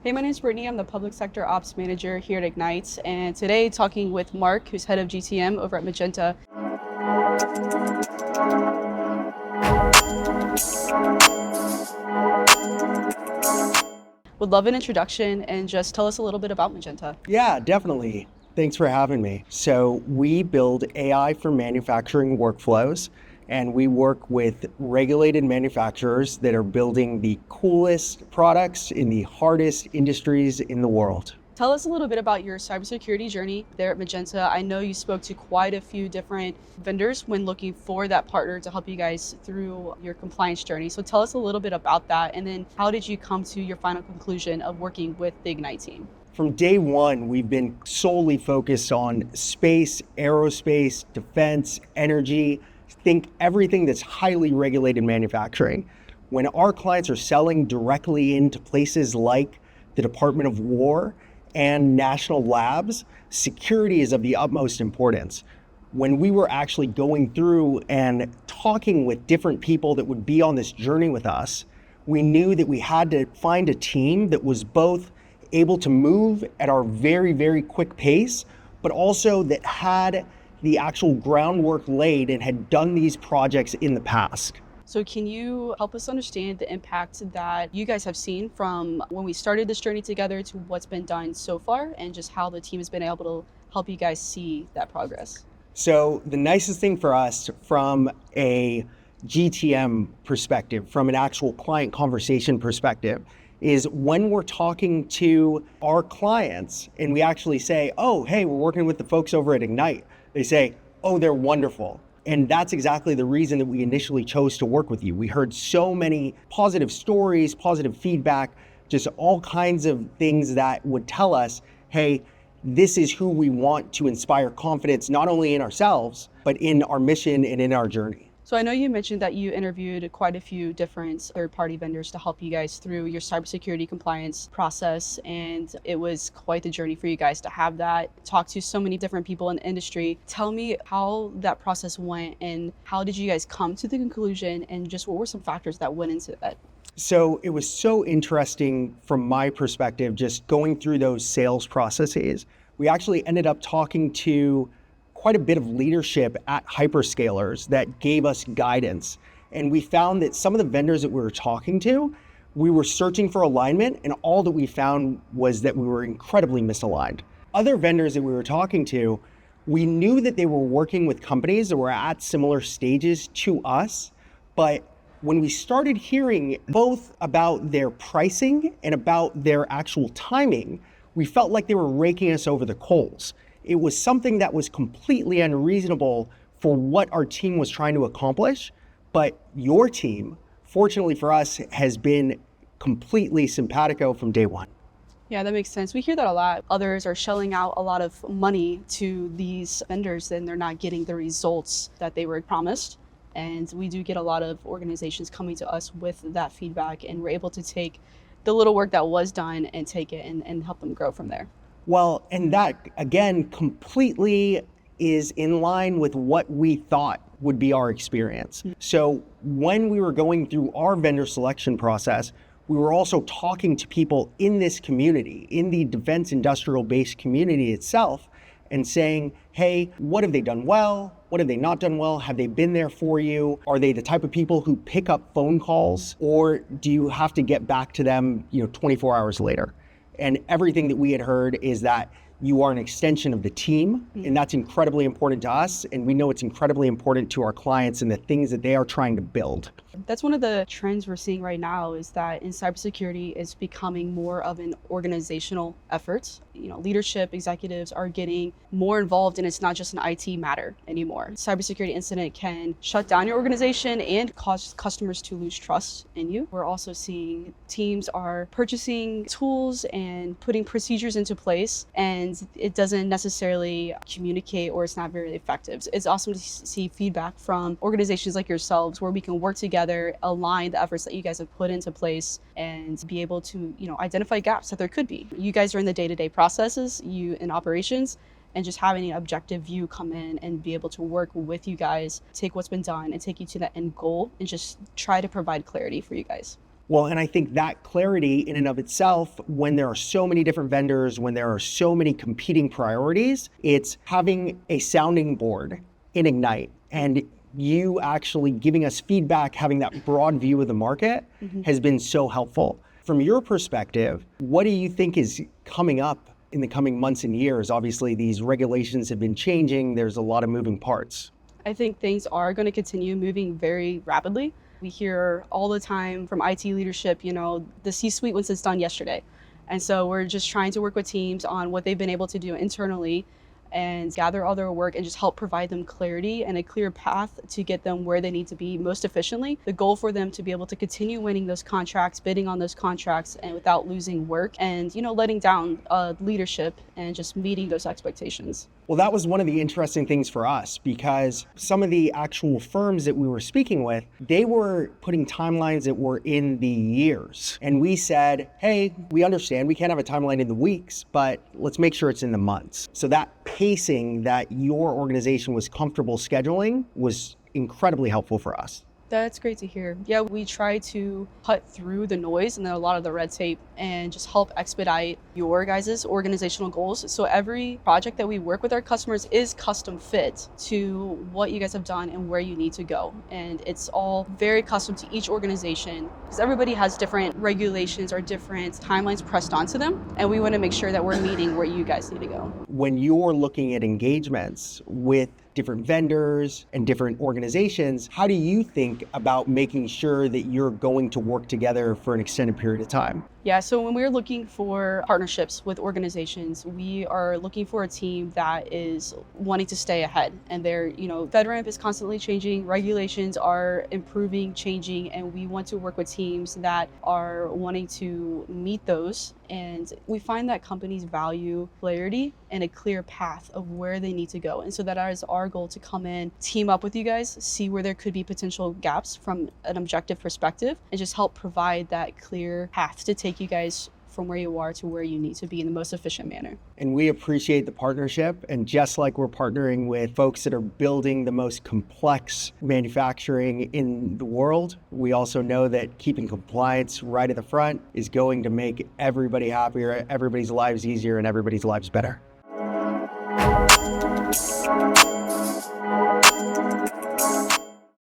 Hey, my name is Brittany. I'm the Public Sector Ops Manager here at Ignyte, and today talking with Marc, who's head of GTM over at Magenta. Would love an introduction and just tell us a little bit about Magenta. Yeah, definitely. Thanks for having me. So we build AI for manufacturing workflows, and we work with regulated manufacturers that are building the coolest products in the hardest industries in the world. Tell us a little bit about your cybersecurity journey there at Magenta. I know you spoke to quite a few different vendors when looking for that partner to help you guys through your compliance journey. So tell us a little bit about that, and then how did you come to your final conclusion of working with the Ignyte team? From day one, we've been solely focused on space, aerospace, defense, energy, think everything that's highly regulated manufacturing. When our clients are selling directly into places like the Department of War and national labs, security is of the utmost importance. When we were actually going through and talking with different people that would be on this journey with us, we knew that we had to find a team that was both able to move at our very, very quick pace, but also that had the actual groundwork laid and had done these projects in the past. So can you help us understand the impact that you guys have seen from when we started this journey together to what's been done so far, and just how the team has been able to help you guys see that progress? So the nicest thing for us from a GTM perspective, from an actual client conversation perspective, is when we're talking to our clients and we actually say, oh, hey, we're working with the folks over at Ignyte. They say, oh, they're wonderful. And that's exactly the reason that we initially chose to work with you. We heard so many positive stories, positive feedback, just all kinds of things that would tell us, hey, this is who we want to inspire confidence, not only in ourselves, but in our mission and in our journey. So I know you mentioned that you interviewed quite a few different third-party vendors to help you guys through your cybersecurity compliance process, and it was quite the journey for you guys to have that, talk to so many different people in the industry. Tell me how that process went, and how did you guys come to the conclusion, and just what were some factors that went into that? So it was so interesting from my perspective, just going through those sales processes. We actually ended up talking to quite a bit of leadership at hyperscalers that gave us guidance. And we found that some of the vendors that we were talking to, we were searching for alignment, and all that we found was that we were incredibly misaligned. Other vendors that we were talking to, we knew that they were working with companies that were at similar stages to us, but when we started hearing both about their pricing and about their actual timing, we felt like they were raking us over the coals. It was something that was completely unreasonable for what our team was trying to accomplish, but your team, fortunately for us, has been completely simpatico from day one. Yeah, that makes sense. We hear that a lot. Others are shelling out a lot of money to these vendors and they're not getting the results that they were promised. And we do get a lot of organizations coming to us with that feedback, and we're able to take the little work that was done and take it and help them grow from there. Well, and that, again, completely is in line with what we thought would be our experience. So when we were going through our vendor selection process, we were also talking to people in this community, in the defense industrial base community itself, and saying, hey, what have they done well? What have they not done well? Have they been there for you? Are they the type of people who pick up phone calls, or do you have to get back to them, 24 hours later? And everything that we had heard is that you are an extension of the team, and that's incredibly important to us. And we know it's incredibly important to our clients and the things that they are trying to build. That's one of the trends we're seeing right now, is that in cybersecurity is becoming more of an organizational effort. Leadership executives are getting more involved, and it's not just an IT matter anymore. Cybersecurity incident can shut down your organization and cause customers to lose trust in you. We're also seeing teams are purchasing tools and putting procedures into place, and it doesn't necessarily communicate, or it's not very effective. It's awesome to see feedback from organizations like yourselves where we can work together, align the efforts that you guys have put into place, and be able to identify gaps that there could be. You guys are in the day-to-day processes, you in operations, and just having an objective view come in and be able to work with you guys, take what's been done and take you to that end goal, and just try to provide clarity for you guys. Well, and I think that clarity in and of itself, when there are so many different vendors, when there are so many competing priorities, it's having a sounding board in Ignyte and you actually giving us feedback, having that broad view of the market has been so helpful. From your perspective, what do you think is coming up in the coming months and years? Obviously, these regulations have been changing. There's a lot of moving parts. I think things are going to continue moving very rapidly. We hear all the time from IT leadership, the C-suite was done yesterday. And so we're just trying to work with teams on what they've been able to do internally and gather all their work and just help provide them clarity and a clear path to get them where they need to be most efficiently. The goal for them to be able to continue winning those contracts, bidding on those contracts, and without losing work and, letting down leadership and just meeting those expectations. Well, that was one of the interesting things for us because some of the actual firms that we were speaking with, they were putting timelines that were in the years. And we said, hey, we understand we can't have a timeline in the weeks, but let's make sure it's in the months. So that pacing that your organization was comfortable scheduling was incredibly helpful for us. That's great to hear. Yeah, we try to cut through the noise and a lot of the red tape and just help expedite your guys' organizational goals. So every project that we work with our customers is custom fit to what you guys have done and where you need to go. And it's all very custom to each organization because everybody has different regulations or different timelines pressed onto them. And we want to make sure that we're meeting where you guys need to go. When you're looking at engagements with different vendors and different organizations, how do you think about making sure that you're going to work together for an extended period of time? Yeah, so when we're looking for partnerships with organizations, we are looking for a team that is wanting to stay ahead. And FedRAMP is constantly changing, regulations are improving, changing, and we want to work with teams that are wanting to meet those. And we find that companies value clarity and a clear path of where they need to go. And so that is our goal, to come in, team up with you guys, see where there could be potential gaps from an objective perspective, and just help provide that clear path to take you guys from where you are to where you need to be in the most efficient manner. And we appreciate the partnership. And just like we're partnering with folks that are building the most complex manufacturing in the world, we also know that keeping compliance right at the front is going to make everybody happier, everybody's lives easier, and everybody's lives better.